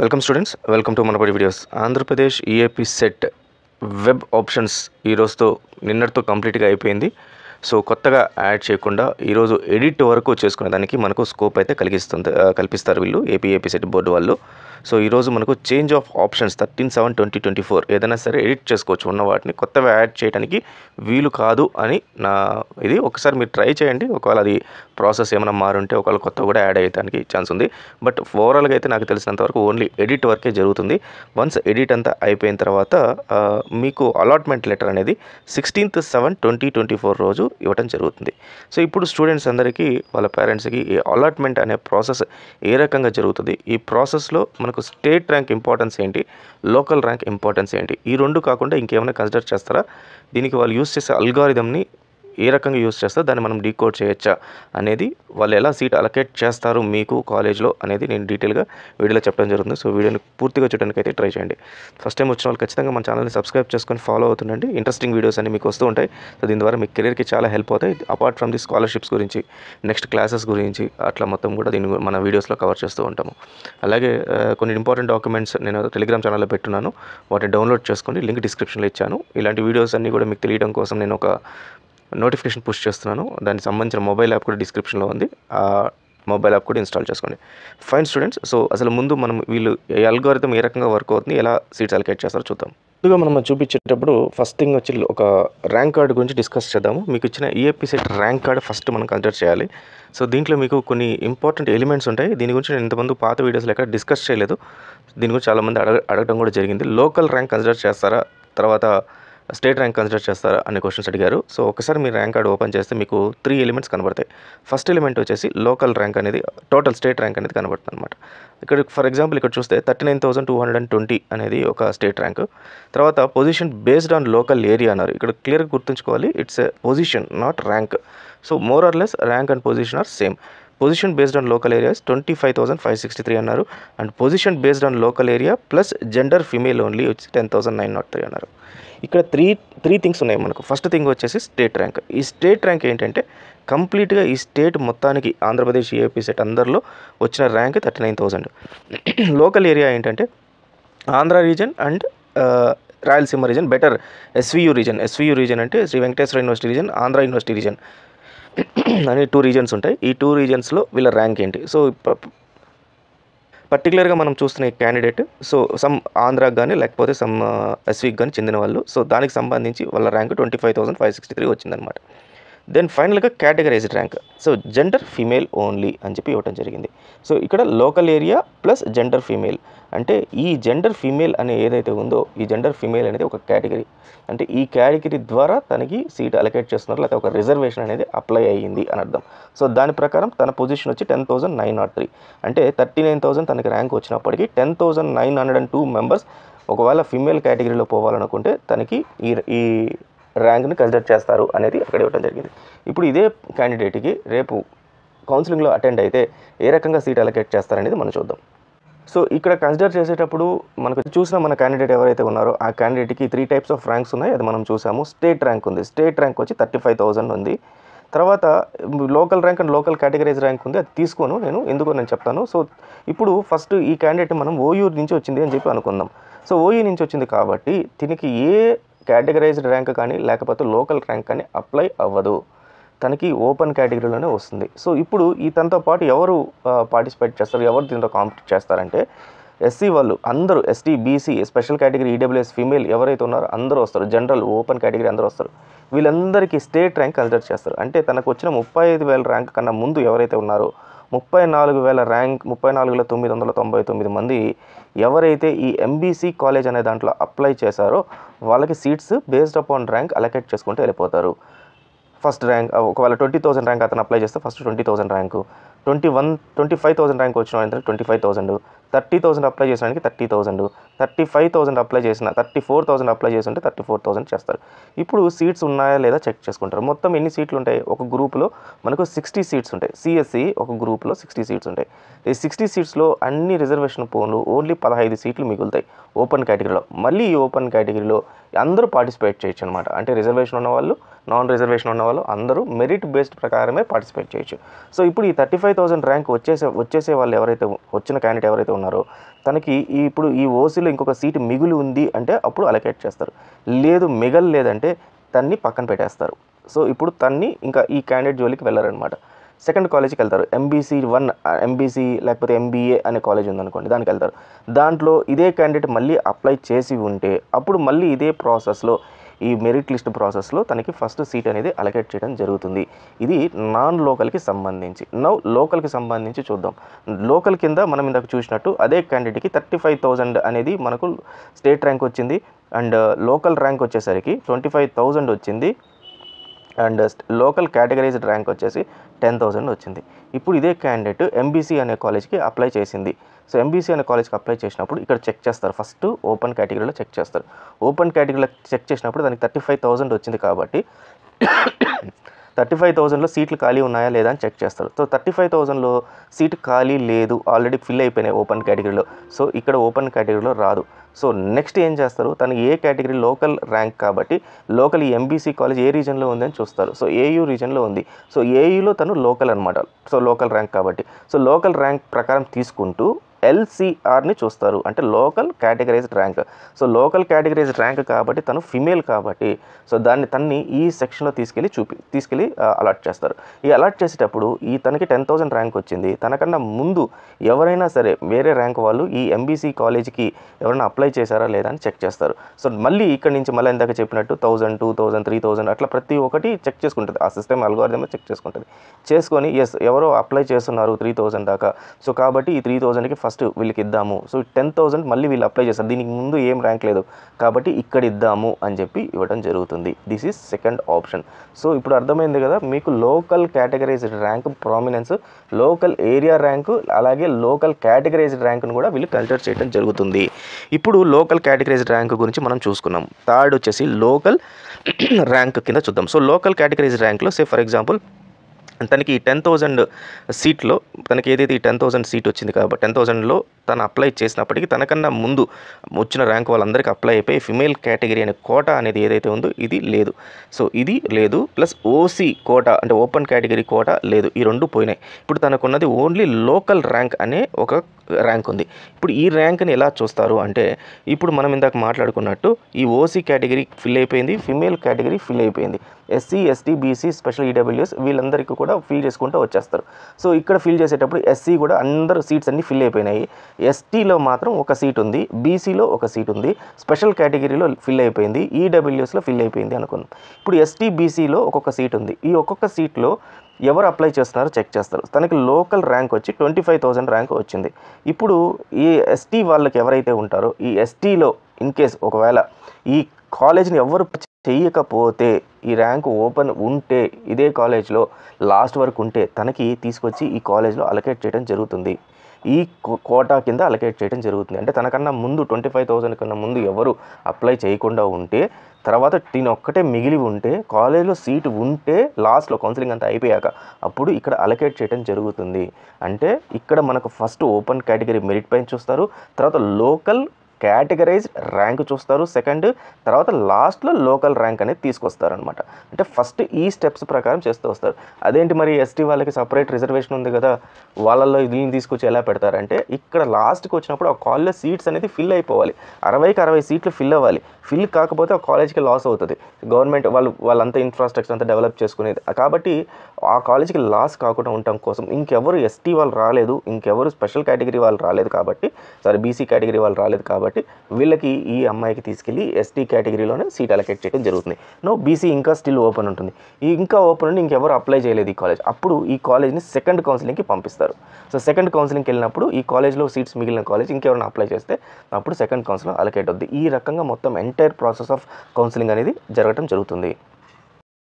Welcome students, welcome to Manabadi videos. Andhra Pradesh EAP CET web options ఈరోజుతో నిన్నటితో కంప్లీట్గా అయిపోయింది. సో కొత్తగా యాడ్ చేయకుండా ఈరోజు ఎడిట్ వరకు చేసుకునే దానికి మనకు స్కోప్ అయితే కల్పిస్తారు వీళ్ళు ఏపీ సెట్ బోర్డు వాళ్ళు. సో ఈరోజు మనకు చేంజ్ ఆఫ్ ఆప్షన్స్ 13/7/2024 ఏదైనా సరే ఎడిట్ చేసుకోవచ్చు. ఉన్న వాటిని కొత్తగా యాడ్ చేయడానికి వీలు కాదు అని నా ఇది. ఒకసారి మీరు ట్రై చేయండి. ఒకవేళ అది ప్రాసెస్ ఏమైనా మారుంటే ఒకవేళ కొత్త కూడా యాడ్ అయ్యడానికి ఛాన్స్ ఉంది. బట్ ఓవరాల్గా అయితే నాకు తెలిసినంత వరకు ఓన్లీ ఎడిట్ వరకే జరుగుతుంది. వన్స్ ఎడిట్ అంతా అయిపోయిన తర్వాత మీకు అలాట్మెంట్ లెటర్ అనేది 16/7/2024 రోజు ఇవ్వడం జరుగుతుంది. సో ఇప్పుడు స్టూడెంట్స్ అందరికీ వాళ్ళ పేరెంట్స్కి ఈ అలాట్మెంట్ అనే ప్రాసెస్ ఏ రకంగా జరుగుతుంది, ఈ ప్రాసెస్లో మనకు స్టేట్ ర్యాంక్ ఇంపార్టెన్స్ ఏంటి, లోకల్ ర్యాంక్ ఇంపార్టెన్స్ ఏంటి, ఈ రెండు కాకుండా ఇంకేమైనా కన్సిడర్ చేస్తారా, దీనికి వాళ్ళు యూస్ చేసే అల్గారిథంని ఏ రకంగా యూస్ చేస్తారు, దాన్ని మనం డీకోడ్ చేయొచ్చా అనేది, వాళ్ళు ఎలా సీట్ అలొకేట్ చేస్తారు మీకు కాలేజ్లో అనేది నేను డీటెయిల్గా వీడియోలో చెప్పడం జరుగుతుంది. సో వీడియోని పూర్తిగా చూడడానికి అయితే ట్రై చేయండి. ఫస్ట్ టైం వచ్చిన వాళ్ళు ఖచ్చితంగా మన ఛానల్ని సబ్స్క్రైబ్ చేసుకొని ఫాలో అవుతుండండి. ఇంట్రెస్టింగ్ వీడియోస్ అన్ని మీకు వస్తూ ఉంటాయి. సో దీని ద్వారా మీ కెరీర్కి చాలా హెల్ప్ అవుతాయి. అపార్ట్ ఫ్రమ్ ది స్కాలర్షిప్స్ గురించి, నెక్స్ట్ క్లాసెస్ గురించి అట్లా మొత్తం కూడా దీన్ని మన వీడియోస్లో కవర్ చేస్తూ ఉంటాము. అలాగే కొన్ని ఇంపార్టెంట్ డాక్యుమెంట్స్ నేను టెలిగ్రామ్ ఛానల్లో పెట్టున్నాను, వాటిని డౌన్లోడ్ చేసుకోండి. లింక్ డిస్క్రిప్షన్లో ఇచ్చాను. ఇలాంటి వీడియోస్ అన్నీ కూడా మీకు తెలియడం కోసం నేను ఒక నోటిఫికేషన్ పుష్ చేస్తున్నాను. దానికి సంబంధించిన మొబైల్ యాప్ కూడా డిస్క్రిప్షన్లో ఉంది. ఆ మొబైల్ యాప్ కూడా ఇన్స్టాల్ చేసుకోండి. ఫైన్ స్టూడెంట్స్, సో అసలు ముందు మనం వీళ్ళు ఈ అల్గోరిథం ఏ రకంగా వర్క్ అవుతుంది, ఎలా సీట్స్ అలొకేట్ చేస్తారో చూద్దాం. ముందుగా మనం చూపించేటప్పుడు ఫస్ట్ థింగ్ వచ్చి ఒక ర్యాంక్ కార్డు గురించి డిస్కస్ చేద్దాము. మీకు ఇచ్చిన EAP set rank card first మనం కన్సిడర్ చేయాలి. సో దీంట్లో మీకు కొన్ని ఇంపార్టెంట్ ఎలిమెంట్స్ ఉంటాయి. దీని గురించి నేను ఇంతకుముందు పాత వీడియోస్లో ఎక్కడ డిస్కస్ చేయలేదు. దీని గురించి చాలామంది అడగడం కూడా జరిగింది. లోకల్ ర్యాంక్ కన్సిడర్ చేస్తారా, తర్వాత స్టేట్ ర్యాంక్ కన్సిడర్ చేస్తారా అనే క్వశ్చన్స్ అడిగారు. సో ఒకసారి మీరు ర్యాంక్ కార్డు ఓపెన్ చేస్తే మీకు 3 ఎలిమెంట్స్ కనబడతాయి. ఫస్ట్ ఎలిమెంట్ వచ్చేసి లోకల్ ర్యాంక్ అనేది, టోటల్ స్టేట్ ర్యాంక్ అనేది కనబడుతుంది అనమాట. ఇక్కడ ఫర్ ఎగ్జాంపుల్ ఇక్కడ చూస్తే 39,220 అనేది ఒక స్టేట్ ర్యాంక్. తర్వాత position based on local area అన్నారు. ఇక్కడ క్లియర్గా గుర్తుంచుకోవాలి, it's a position not rank. So more or less rank and position are same. Position based on local areas 25,563 అన్నారు. And position based on local area plus gender female only వచ్చి 10,903 అన్నారు. ఇక్కడ three things ఉన్నాయి మనకు. First thing వచ్చేసి state rank. ఈ state rank ఏంటంటే కంప్లీట్గా ఈ స్టేట్ మొత్తానికి ఆంధ్రప్రదేశ్ ఏపీ సెట్ అందరిలో వచ్చిన ర్యాంక్ 39,000. లోకల్ ఏరియా ఏంటంటే Andhra region and Rayalaseema region, better SVU region అంటే Sri Venkateswara university region, Andhra university region అనే 2 రీజన్స్ ఉంటాయి. ఈ 2 రీజన్స్లో వీళ్ళ ర్యాంక్ ఏంటి. సో పర్టికులర్గా మనం చూస్తున్న ఈ క్యాండిడేట్ సో సమ్ ఆంధ్రాకి కానీ లేకపోతే సమ్ ఎస్వీకి కానీ చెందిన వాళ్ళు. సో దానికి సంబంధించి వాళ్ళ ర్యాంక్ 25,563 వచ్చిందనమాట. దెన్ ఫైనల్గా categorised rank. So gender female only అని చెప్పి ఇవ్వడం జరిగింది. సో ఇక్కడ local area plus gender female అంటే ఈ జెండర్ ఫీమేల్ అనే ఏదైతే ఉందో ఈ జెండర్ ఫీమేల్ అనేది ఒక కేటగిరీ. అంటే ఈ కేటగిరీ ద్వారా తనకి సీట్ అలొకేట్ చేస్తున్నారు, లేకపోతే ఒక రిజర్వేషన్ అనేది అప్లై అయ్యింది అని అర్థం. సో దాని ప్రకారం తన పొజిషన్ వచ్చి 10,903 అంటే 39,000 తనకి ర్యాంక్ వచ్చినప్పటికీ 10,902 మెంబర్స్ ఒకవేళ ఫీమేల్ కేటగిరీలో పోవాలనుకుంటే తనకి ఈ ర్యాంక్ని కన్సిడర్ చేస్తారు అనేది అక్కడ ఇవ్వడం జరిగింది. ఇప్పుడు ఇదే క్యాండిడేట్కి రేపు కౌన్సిలింగ్లో అటెండ్ అయితే ఏ రకంగా సీట్ అలొకేట్ చేస్తారనేది మనం చూద్దాం. సో ఇక్కడ కన్సిడర్ చేసేటప్పుడు మనకు చూసిన మన క్యాండిడేట్ ఎవరైతే ఉన్నారో ఆ క్యాండిడేట్కి 3 టైప్స్ ఆఫ్ ర్యాంక్స్ ఉన్నాయి. అది మనం చూసాము. స్టేట్ ర్యాంక్ ఉంది. స్టేట్ ర్యాంక్ వచ్చి 35,000 ఉంది. తర్వాత local rank and local categorize rank ఉంది. అది తీసుకోను నేను, ఎందుకో నేను చెప్తాను. సో ఇప్పుడు ఫస్ట్ ఈ క్యాండిడేట్ మనం ఓయూ నుంచి వచ్చింది అని చెప్పి అనుకుందాం. సో ఓయూ నుంచి వచ్చింది కాబట్టి దీనికి ఏ కేటగరైజ్డ్ ర్యాంక్ కానీ లేకపోతే లోకల్ ర్యాంక్ కానీ అప్లై అవ్వదు, తనకి ఓపెన్ కేటగిరీలోనే వస్తుంది. సో ఇప్పుడు తనతో పాటు ఎవరు పార్టిసిపేట్ చేస్తారు, ఎవరు దీంట్లో కాంపిట్ చేస్తారంటే ఎస్సీ వాళ్ళు అందరూ, ST, BC, special category, EWS, female ఎవరైతే ఉన్నారో అందరూ వస్తారు. జనరల్, ఓపెన్ కేటగిరీ అందరూ వస్తారు. వీళ్ళందరికీ స్టేట్ ర్యాంక్ కన్సిడర్ చేస్తారు. అంటే తనకు వచ్చిన 35,000 ర్యాంక్ కన్నా ముందు ఎవరైతే ఉన్నారో 34,000 ర్యాంక్, 34,999 మంది ఎవరైతే ఈ ఎంబీసీ కాలేజ్ అనే దాంట్లో అప్లై చేశారో వాళ్ళకి seats based upon rank allocate చేసుకుంటూ వెళ్ళిపోతారు. ఫస్ట్ ర్యాంక్ ఒకవేళ 20,000 ర్యాంక్ అతను అప్లై చేస్తే ఫస్ట్ 20,000 ర్యాంకు, 25,000 ర్యాంక్ వచ్చిన అంటే 25,000, 30,000 అప్లై చేసడానికి 30,000, 35,000 అప్లై చేసిన 34,000 అప్లై చేసి ఉంటే 34,000 చేస్తారు. ఇప్పుడు సీట్స్ ఉన్నాయా లేదా చెక్ చేసుకుంటారు. మొత్తం ఎన్ని సీట్లు ఉంటాయి, ఒక గ్రూప్లో మనకు 60 సీట్స్ ఉంటాయి. సిఎస్సి ఒక గ్రూప్లో 60 సీట్స్ ఉంటాయి. ఈ 60 సీట్స్లో అన్ని రిజర్వేషన్ పోన్లు ఓన్లీ 15 సీట్లు మిగులుతాయి ఓపెన్ కేటగిరీలో. మళ్ళీ ఈ ఓపెన్ కేటగిరీలో అందరూ పార్టిసిపేట్ చేయొచ్చు అనమాట. అంటే రిజర్వేషన్ ఉన్న వాళ్ళు నాన్ రిజర్వేషన్ ఉన్న వాళ్ళు అందరూ మెరిట్ బేస్డ్ ప్రకారమే పార్టిసిపేట్ చేయొచ్చు. సో ఇప్పుడు ఈ 35,000 ర్యాంక్ వచ్చేసే వాళ్ళు ఎవరైతే వచ్చిన క్యాండిడేట్ ఎవరైతే ఉన్నారో తనకి ఇప్పుడు ఈ ఓసీలో ఇంకొక సీటు మిగులు ఉంది అంటే అప్పుడు అలొకేట్ చేస్తారు. లేదు మిగలలేదంటే తన్ని పక్కన పెట్టేస్తారు. సో ఇప్పుడు తన్ని ఇంకా ఈ క్యాండిడేట్ జోలికి వెళ్ళారనమాట. సెకండ్ కాలేజ్కి వెళ్తారు. MBC1 MBC లేకపోతే MBA అనే కాలేజ్ ఉందనుకోండి, దానికి వెళ్తారు. దాంట్లో ఇదే క్యాండిడేట్ మళ్ళీ అప్లై చేసి ఉంటే అప్పుడు మళ్ళీ ఇదే ప్రాసెస్లో ఈ మెరిట్ లిస్ట్ ప్రాసెస్లో తనకి ఫస్ట్ సీట్ అనేది అలొకేట్ చేయడం జరుగుతుంది. ఇది నాన్ లోకల్కి సంబంధించి. నౌ లోకల్కి సంబంధించి చూద్దాం. లోకల్ కింద మనం ఇందాక చూసినట్టు అదే క్యాండిడేట్కి 35,000 అనేది మనకు స్టేట్ ర్యాంక్ వచ్చింది అండ్ లోకల్ ర్యాంక్ వచ్చేసరికి 25,000 వచ్చింది అండ్ లోకల్ కేటగరైజ్డ్ ర్యాంక్ వచ్చేసి 10,000 వచ్చింది. ఇప్పుడు ఇదే క్యాండిడేట్ MBC అనే కాలేజ్కి అప్లై చేసింది. సో MBC అనే కాలేజ్కి అప్లై చేసినప్పుడు ఇక్కడ చెక్ చేస్తారు. ఫస్ట్ ఓపెన్ కేటగిరీలో చెక్ చేస్తారు. ఓపెన్ కేటగిరీలో చెక్ చేసినప్పుడు దానికి 35,000 వచ్చింది కాబట్టి 35,000లో సీట్లు ఖాళీ ఉన్నాయా లేదా అని చెక్ చేస్తారు. సో 35,000లో సీటు ఖాళీ లేదు, ఆల్రెడీ ఫిల్ అయిపోయినాయి ఓపెన్ కేటగిరీలో. సో ఇక్కడ ఓపెన్ కేటగిరీలో రాదు. సో నెక్స్ట్ ఏం చేస్తారు, తనకి ఏ కేటగిరీ లోకల్ ర్యాంక్ కాబట్టి లోకల్ ఈ MBC కాలేజ్ ఏ రీజన్లో ఉందని చూస్తారు. సో AU రీజన్లో ఉంది. సో AUలో తను లోకల్ అనమాట. సో లోకల్ ర్యాంక్ కాబట్టి సో లోకల్ ర్యాంక్ ప్రకారం తీసుకుంటూ LCRని చూస్తారు, అంటే local categorised rank. So local categorised rank కాబట్టి తను ఫిమేల్ కాబట్టి సో తన్ని ఈ సెక్షన్లో తీసుకెళ్ళి అలాట్ చేస్తారు. ఈ అలాట్ చేసేటప్పుడు తనకి 10,000 ర్యాంక్ వచ్చింది. తనకన్నా ముందు ఎవరైనా సరే వేరే ర్యాంక్ వాళ్ళు ఈ MBC కాలేజ్కి ఎవరైనా అప్లై చేశారా లేదా అని చెక్ చేస్తారు. సో మళ్ళీ ఇక్కడ నుంచి మళ్ళీ ఇందాక చెప్పినట్టు 1,000, 2,000, 3,000 అట్లా ప్రతి ఒక్కటి చెక్ చేసుకుంటుంది. ఆ సిస్టమ్ అల్గోరిథం చెక్ చేసుకుంటుంది. చేసుకొని ఎస్ ఎవరో అప్లై చేస్తున్నారు 3,000 దాకా. సో కాబట్టి ఈ 3,000కి ఫస్ట్ వీళ్ళకి ఇద్దాము. సో 10,000 మళ్ళీ వీళ్ళు అప్లై చేస్తారు. దీనికి ముందు ఏం ర్యాంక్ లేదు కాబట్టి ఇక్కడ ఇద్దాము అని చెప్పి ఇవ్వడం జరుగుతుంది. This is second option. So ఇప్పుడు అర్థమైంది కదా మీకు local categorised rank prominence, local area rank, అలాగే లోకల్ కేటగరైజ్డ్ ర్యాంక్ను కూడా వీళ్ళు కన్సిడర్ చేయడం జరుగుతుంది. ఇప్పుడు లోకల్ కేటగరైజ్డ్ ర్యాంక్ గురించి మనం చూసుకున్నాం. థర్డ్ వచ్చేసి లోకల్ ర్యాంక్ కింద చూద్దాం. సో లోకల్ కేటగరైజ్డ్ ర్యాంక్లో సే ఫర్ ఎగ్జాంపుల్ తనకి 10,000 సీట్లో తనకి ఏదైతే ఈ 10,000 సీట్ వచ్చింది కాబట్టి 10,000లో తను అప్లై చేసినప్పటికీ తనకన్నా ముందు వచ్చిన ర్యాంక్ వాళ్ళందరికీ అప్లై అయిపోయి ఫిమేల్ కేటగిరీ అనే కోటా అనేది ఏదైతే ఉందో ఇది లేదు. సో ఇది లేదు, ప్లస్ OC కోటా అంటే ఓపెన్ కేటగిరీ కోటా లేదు. ఈ రెండు పోయినాయి. ఇప్పుడు తనకున్నది ఓన్లీ లోకల్ ర్యాంక్ అనే ఒక ర్యాంక్ ఉంది. ఇప్పుడు ఈ ర్యాంక్ని ఎలా చూస్తారు అంటే ఇప్పుడు మనం ఇందాక మాట్లాడుకున్నట్టు ఈ OC కేటగిరీ ఫిల్ అయిపోయింది, ఫిమేల్ కేటగిరీ ఫిల్ అయిపోయింది. SC, ST, BC, special EWS వీళ్ళందరికీ కూడా ఫిల్ చేసుకుంటూ వచ్చేస్తారు. సో ఇక్కడ ఫిల్ చేసేటప్పుడు SC కూడా అందరూ సీట్స్ అన్నీ ఫిల్ అయిపోయినాయి. STలో మాత్రం ఒక సీట్ ఉంది, BCలో ఒక సీట్ ఉంది, స్పెషల్ కేటగిరీలో ఫిల్ అయిపోయింది, EWSలో ఫిల్ అయిపోయింది అనుకుందాం. ఇప్పుడు ST, BCలో ఒక్కొక్క సీట్ ఉంది. ఈ ఒక్కొక్క సీట్లో ఎవరు అప్లై చేస్తున్నారో చెక్ చేస్తారు. తనకి లోకల్ ర్యాంక్ వచ్చి 25,000 ర్యాంక్ వచ్చింది. ఇప్పుడు ఈ ST వాళ్ళకి ఎవరైతే ఉంటారో ఈ STలో ఇన్ కేస్ ఒకవేళ ఈ కాలేజ్ని ఎవరు చేయకపోతే ఈ ర్యాంక్ ఓపెన్ ఉంటే ఇదే కాలేజ్లో లాస్ట్ వరకు ఉంటే తనకి తీసుకొచ్చి ఈ కాలేజ్లో అలొకేట్ చేయడం జరుగుతుంది. ఈ కోటా కింద అలొకేట్ చేయడం జరుగుతుంది. అంటే తనకన్నా ముందు 25,000 కన్నా ముందు ఎవరు అప్లై చేయకుండా ఉంటే తర్వాత ఒక్కటే మిగిలి ఉంటే కాలేజ్లో సీటు ఉంటే లాస్ట్లో కౌన్సిలింగ్ అంతా అయిపోయాక అప్పుడు ఇక్కడ అలొకేట్ చేయడం జరుగుతుంది. అంటే ఇక్కడ మనకు ఫస్ట్ ఓపెన్ కేటగిరీ మెరిట్ పైన చూస్తారు, తర్వాత లోకల్ కేటగరైజ్డ్ ర్యాంక్ చూస్తారు సెకండ్, తర్వాత లాస్ట్లో లోకల్ ర్యాంక్ అనేది తీసుకొస్తారనమాట. అంటే ఫస్ట్ ఈ స్టెప్స్ ప్రకారం చేస్తూ వస్తారు. అదేంటి మరి ST వాళ్ళకి సపరేట్ రిజర్వేషన్ ఉంది కదా, వాళ్ళల్లో దీన్ని తీసుకొచ్చి ఎలా పెడతారంటే ఇక్కడ లాస్ట్కి వచ్చినప్పుడు ఆ కాలేజ్ సీట్స్ అనేది ఫిల్ అయిపోవాలి. 60కి 60 సీట్లు ఫిల్ అవ్వాలి. ఫిల్ కాకపోతే ఆ కాలేజ్కి లాస్ అవుతుంది. గవర్నమెంట్ వాళ్ళంతా ఇన్ఫ్రాస్ట్రక్చర్ అంతా డెవలప్ చేసుకునేది కాబట్టి ఆ కాలేజ్కి లాస్ కాకుండా ఉండటం కోసం ఇంకెవరు ST వాళ్ళు రాలేదు, ఇంకెవరు స్పెషల్ కేటగిరీ వాళ్ళు రాలేదు కాబట్టి BC కేటగిరీ వాళ్ళు రాలేదు కాబట్టి వీళ్ళకి ఈ అమ్మాయికి తీసుకెళ్ళి ST కేటగిరీలోనే సీట్ అలొకేట్ చేయడం జరుగుతుంది. BC ఇంకా స్టిల్ ఓపెన్ ఉంటుంది. ఇంకా ఓపెన్ ఉండి ఇంకెవరు అప్లై చేయలేదు ఈ కాలేజ్, అప్పుడు ఈ కాలేజ్ని సెకండ్ కౌన్సిలింగ్కి పంపిస్తారు. సో సెకండ్ కౌన్సిలింగ్కి వెళ్ళినప్పుడు ఈ కాలేజ్లో సీట్స్ మిగిలిన కాలేజ్ ఇంకెవరైనా అప్లై చేస్తే అప్పుడు సెకండ్ కౌన్సిలింగ్ అలొకేట్ అవుతుంది. ఈ రకంగా మొత్తం ఎంటైర్ ప్రాసెస్ ఆఫ్ కౌన్సిలింగ్ అనేది జరగడం జరుగుతుంది.